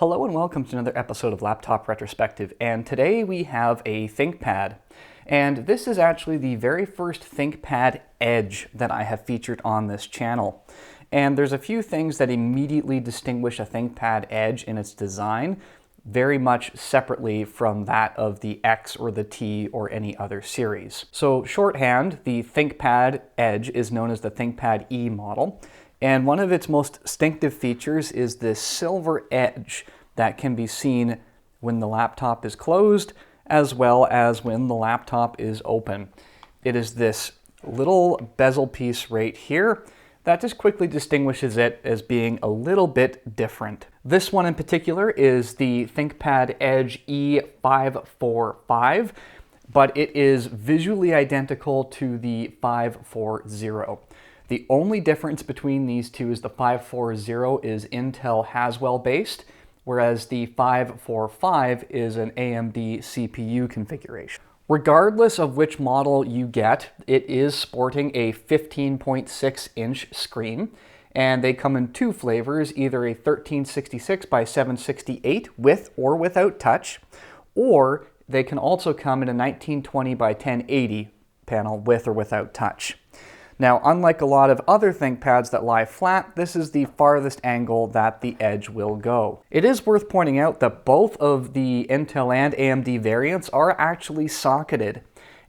Hello and welcome to another episode of Laptop Retrospective, and today we have a ThinkPad. And this is actually the very first ThinkPad Edge that I have featured on this channel. And there's a few things that immediately distinguish a ThinkPad Edge in its design, very much separately from that of the X or the T or any other series. So shorthand, the ThinkPad Edge is known as the ThinkPad E model. And one of its most distinctive features is this silver edge that can be seen when the laptop is closed as well as when the laptop is open. It is this little bezel piece right here that just quickly distinguishes it as being a little bit different. This one in particular is the ThinkPad Edge E545, but it is visually identical to the 540. The only difference between these two is the 540 is Intel Haswell based, whereas the 545 is an AMD CPU configuration. Regardless of which model you get, it is sporting a 15.6-inch screen, and they come in two flavors, either a 1366 by 768 with or without touch, or they can also come in a 1920 by 1080 panel with or without touch. Now, unlike a lot of other ThinkPads that lie flat, this is the farthest angle that the Edge will go. It is worth pointing out that both of the Intel and AMD variants are actually socketed.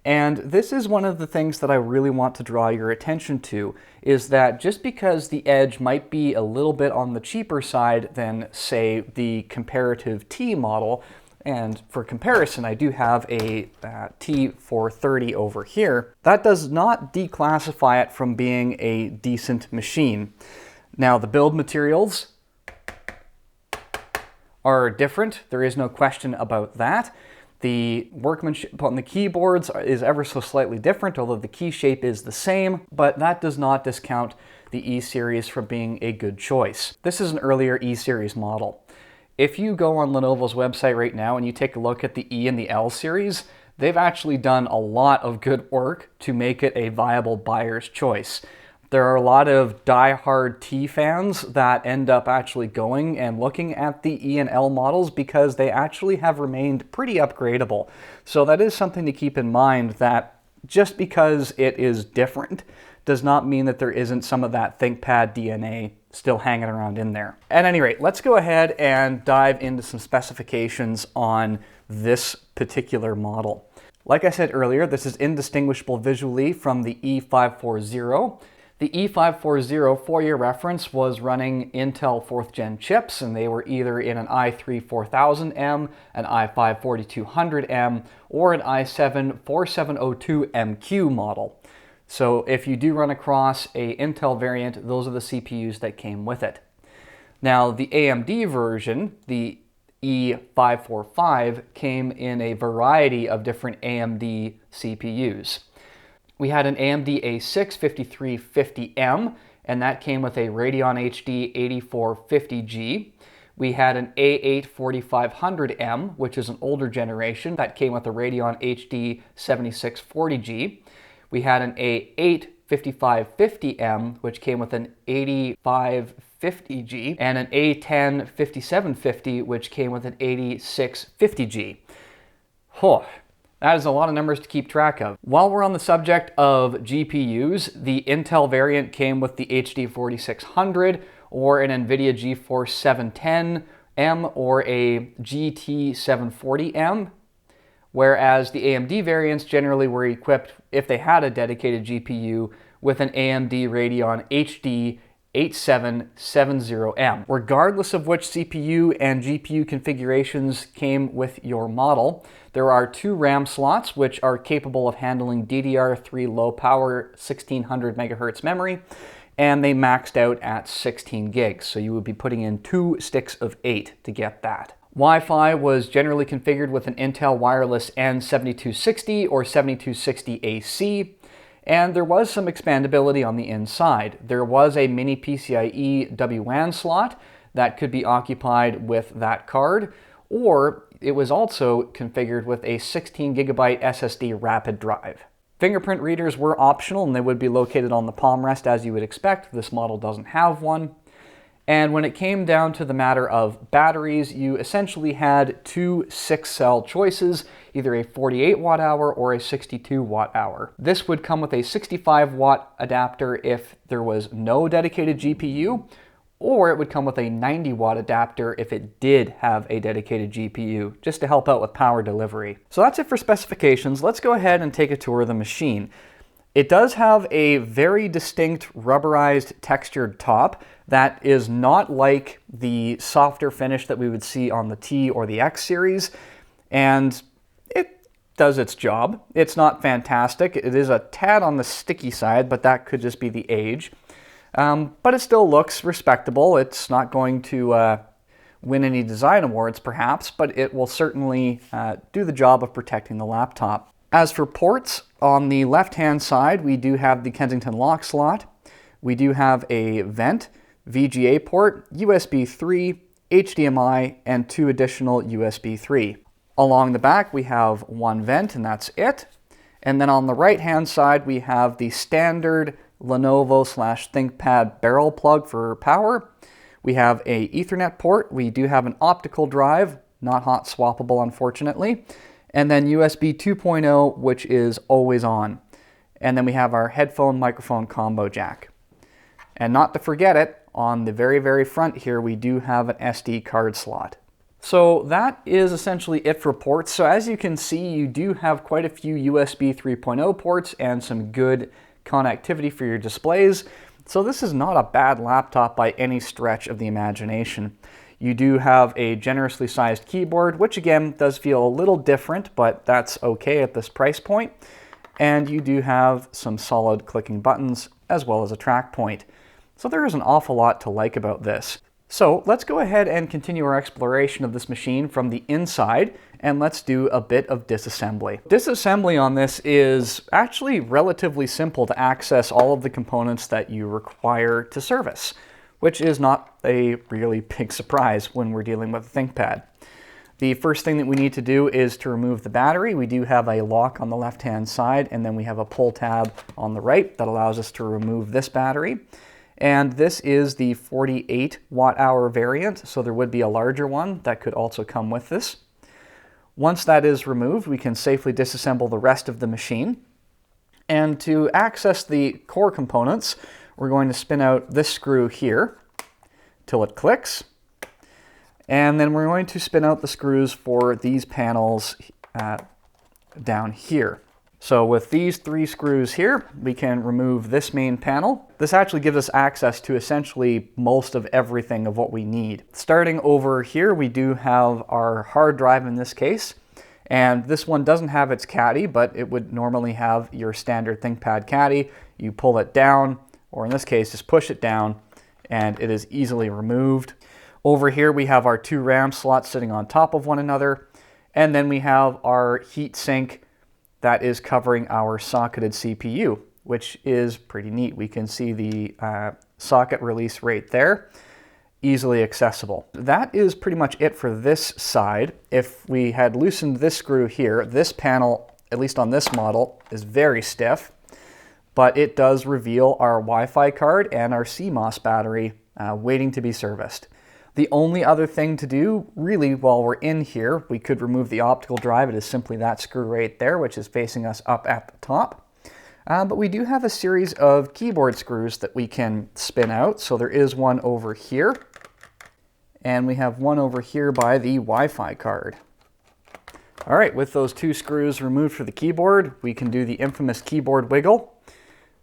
And this is one of the things that I really want to draw your attention to, is that just because the Edge might be a little bit on the cheaper side than, say, the comparative T model, and for comparison, I do have a T430 over here. That does not declassify it from being a decent machine. Now, the build materials are different. There is no question about that. The workmanship on the keyboards is ever so slightly different, although the key shape is the same, but that does not discount the E-Series from being a good choice. This is an earlier E-Series model. If you go on Lenovo's website right now and you take a look at the E and the L series, they've actually done a lot of good work to make it a viable buyer's choice. There are a lot of die-hard T fans that end up actually going and looking at the E and L models because they actually have remained pretty upgradable. So that is something to keep in mind, that just because it is different does not mean that there isn't some of that ThinkPad DNA still hanging around in there. At any rate, let's go ahead and dive into some specifications on this particular model. Like I said earlier, this is indistinguishable visually from the E540. The E540, for your reference, was running Intel 4th gen chips, and they were either in an i3 4000M, an i5 4200M, or an i7 4702MQ model. So if you do run across a Intel variant, those are the CPUs that came with it. Now, the AMD version, the E545, came in a variety of different AMD CPUs. We had an AMD A6 5350M, and that came with a Radeon HD 8450G. We had an A8 4500M, which is an older generation, that came with a Radeon HD 7640G. We had an A8 5550M, which came with an 8550G, and an A10 5750, which came with an 8650G. That is a lot of numbers to keep track of. While we're on the subject of GPUs, the Intel variant came with the HD 4600, or an NVIDIA GeForce 710M, or a GT 740M. Whereas the AMD variants generally were equipped, if they had a dedicated GPU, with an AMD Radeon HD 8770M. Regardless of which CPU and GPU configurations came with your model, there are two RAM slots which are capable of handling DDR3 low power 1600 MHz memory, and they maxed out at 16 gigs, so you would be putting in 2 sticks of 8 to get that. Wi-Fi was generally configured with an Intel Wireless N7260 or 7260 AC, and there was some expandability on the inside. There was a mini PCIe WAN slot that could be occupied with that card, or it was also configured with a 16 gigabyte SSD rapid drive. Fingerprint readers were optional, and they would be located on the palm rest as you would expect. This model doesn't have one. And when it came down to the matter of batteries, you essentially had two 6-cell choices, either a 48 watt hour or a 62 watt hour. This would come with a 65 watt adapter if there was no dedicated GPU, or it would come with a 90 watt adapter if it did have a dedicated GPU, just to help out with power delivery. So that's it for specifications. Let's go ahead and take a tour of the machine. It does have a very distinct rubberized textured top that is not like the softer finish that we would see on the T or the X series, and it does its job. It's not fantastic. It is a tad on the sticky side, but that could just be the age. But it still looks respectable. It's not going to win any design awards perhaps, but it will certainly do the job of protecting the laptop. As for ports, on the left-hand side, we do have the Kensington lock slot. We do have a vent, VGA port, USB 3, HDMI, and 2 additional USB 3. Along the back, we have one vent, and that's it. And then on the right-hand side, we have the standard Lenovo/ThinkPad barrel plug for power. We have a Ethernet port. We do have an optical drive, not hot swappable, unfortunately. And then USB 2.0, which is always on. And then we have our headphone microphone combo jack. And not to forget it, on the very, very front here, we do have an SD card slot. So that is essentially it for ports. So as you can see, you do have quite a few USB 3.0 ports and some good connectivity for your displays. So this is not a bad laptop by any stretch of the imagination. You do have a generously sized keyboard, which again does feel a little different, but that's okay at this price point. And you do have some solid clicking buttons as well as a track point. So there is an awful lot to like about this. So let's go ahead and continue our exploration of this machine from the inside, and let's do a bit of disassembly. Disassembly on this is actually relatively simple to access all of the components that you require to service, which is not a really big surprise when we're dealing with a ThinkPad. The first thing that we need to do is to remove the battery. We do have a lock on the left-hand side, and then we have a pull tab on the right that allows us to remove this battery. And this is the 48 watt hour variant, so there would be a larger one that could also come with this. Once that is removed, we can safely disassemble the rest of the machine. And to access the core components, we're going to spin out this screw here till it clicks. And then we're going to spin out the screws for these panels down here. So with these 3 screws here, we can remove this main panel. This actually gives us access to essentially most of everything of what we need. Starting over here, we do have our hard drive in this case. And this one doesn't have its caddy, but it would normally have your standard ThinkPad caddy. You pull it down, or in this case, just push it down, and it is easily removed. Over here, we have our 2 RAM slots sitting on top of one another. And then we have our heat sink that is covering our socketed CPU, which is pretty neat. We can see the socket release right there, easily accessible. That is pretty much it for this side. If we had loosened this screw here, this panel, at least on this model, is very stiff, but it does reveal our Wi-Fi card and our CMOS battery waiting to be serviced. The only other thing to do, really, while we're in here, we could remove the optical drive. It is simply that screw right there, which is facing us up at the top. But we do have a series of keyboard screws that we can spin out. So there is one over here, and we have one over here by the Wi-Fi card. All right, with those 2 screws removed for the keyboard, we can do the infamous keyboard wiggle.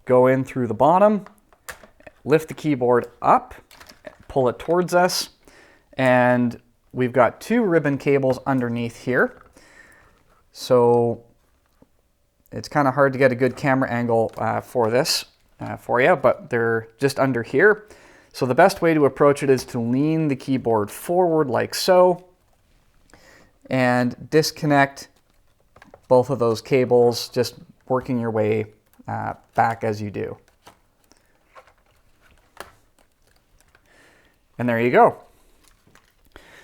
Go in through the bottom, lift the keyboard up, pull it towards us. And we've got 2 ribbon cables underneath here. So it's kind of hard to get a good camera angle for this for you, but they're just under here. So the best way to approach it is to lean the keyboard forward like so and disconnect both of those cables, just working your way back as you do. And there you go.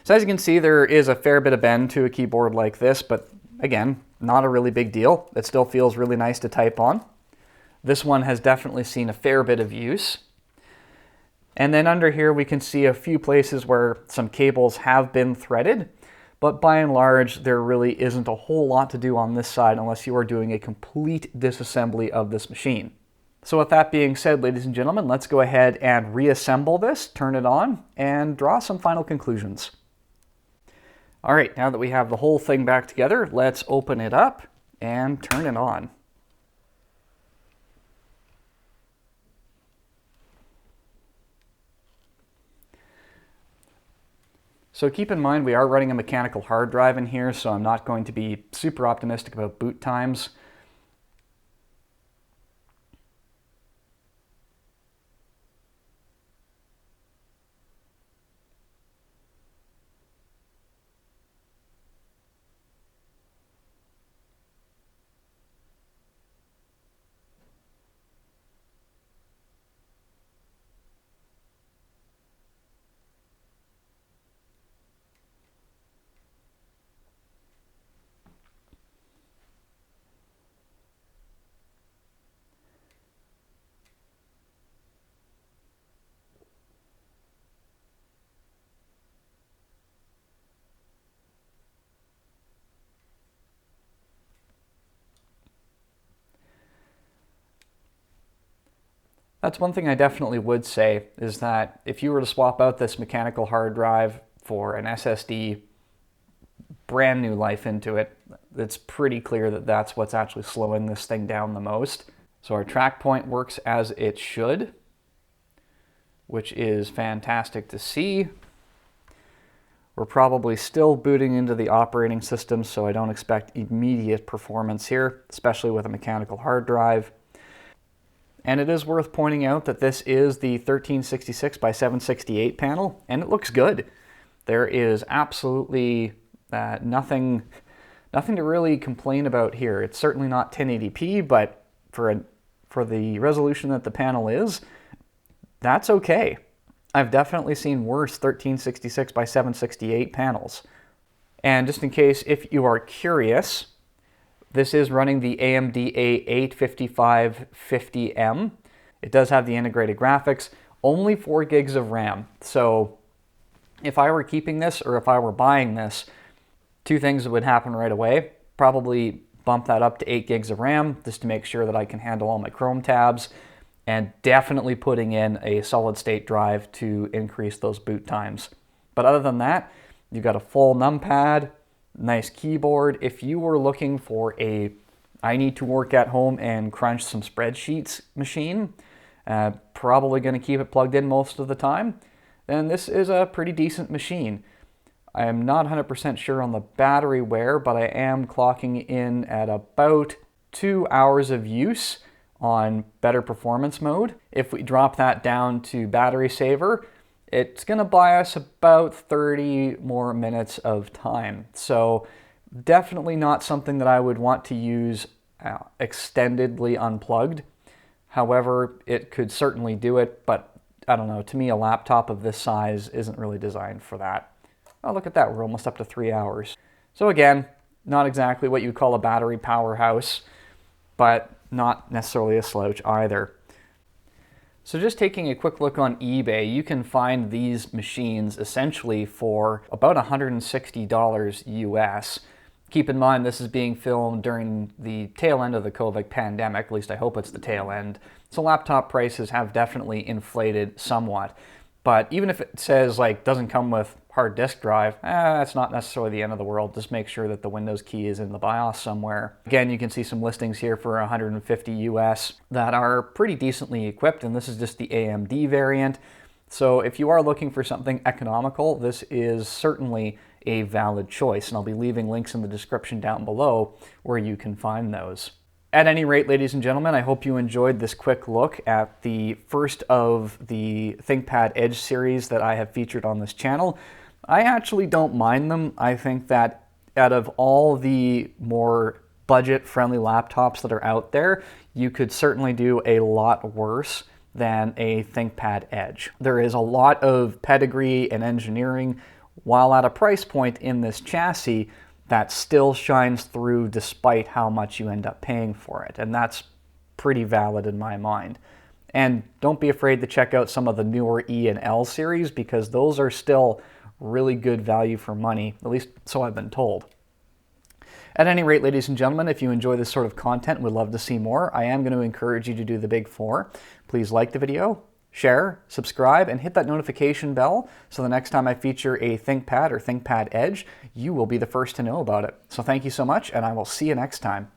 So as you can see, there is a fair bit of bend to a keyboard like this, but again, not a really big deal. It still feels really nice to type on. This one has definitely seen a fair bit of use. And then under here we can see a few places where some cables have been threaded, but by and large there really isn't a whole lot to do on this side unless you are doing a complete disassembly of this machine. So with that being said, ladies and gentlemen, let's go ahead and reassemble this, turn it on, and draw some final conclusions. All right, now that we have the whole thing back together, let's open it up and turn it on. So keep in mind we are running a mechanical hard drive in here, so I'm not going to be super optimistic about boot times. That's one thing I definitely would say, is that if you were to swap out this mechanical hard drive for an SSD, brand new life into it, it's pretty clear that that's what's actually slowing this thing down the most. So our track point works as it should, which is fantastic to see. We're probably still booting into the operating system, so I don't expect immediate performance here, especially with a mechanical hard drive. And it is worth pointing out that this is the 1366 by 768 panel, and it looks good. There is absolutely nothing to really complain about here. It's certainly not 1080p, but for the resolution that the panel is, that's okay. I've definitely seen worse 1366 by 768 panels. And just in case if you are curious, this is running the AMD A85550M. It does have the integrated graphics, only 4 gigs of RAM. So if I were keeping this, or if I were buying this, two things would happen right away. Probably bump that up to 8 gigs of RAM just to make sure that I can handle all my Chrome tabs, and definitely putting in a solid state drive to increase those boot times. But other than that, you've got a full numpad, nice keyboard. If you were looking for a I need to work at home and crunch some spreadsheets machine, probably going to keep it plugged in most of the time, then this is a pretty decent machine. I am not 100% sure on the battery wear, but I am clocking in at about 2 hours of use on better performance mode. If we drop that down to battery saver, it's going to buy us about 30 more minutes of time. So definitely not something that I would want to use extendedly unplugged. However, it could certainly do it, but I don't know, to me a laptop of this size isn't really designed for that. Oh, look at that, we're almost up to 3 hours. So again, not exactly what you'd call a battery powerhouse, but not necessarily a slouch either. So just taking a quick look on eBay, you can find these machines essentially for about $160 US. Keep in mind this is being filmed during the tail end of the COVID pandemic, at least I hope it's the tail end. So laptop prices have definitely inflated somewhat. But even if it says like doesn't come with hard disk drive, that's not necessarily the end of the world. Just make sure that the Windows key is in the BIOS somewhere. Again, you can see some listings here for 150 US that are pretty decently equipped, and this is just the AMD variant. So if you are looking for something economical, this is certainly a valid choice, and I'll be leaving links in the description down below where you can find those. At any rate, ladies and gentlemen, I hope you enjoyed this quick look at the first of the ThinkPad Edge series that I have featured on this channel. I actually don't mind them. I think that out of all the more budget-friendly laptops that are out there, you could certainly do a lot worse than a ThinkPad Edge. There is a lot of pedigree and engineering, while at a price point in this chassis that still shines through despite how much you end up paying for it, and that's pretty valid in my mind. And don't be afraid to check out some of the newer E and L series, because those are still really good value for money, at least so I've been told. At any rate, ladies and gentlemen, if you enjoy this sort of content and would love to see more, I am going to encourage you to do the big four. Please like the video, share, subscribe, and hit that notification bell so the next time I feature a ThinkPad or ThinkPad Edge, you will be the first to know about it. So thank you so much, and I will see you next time.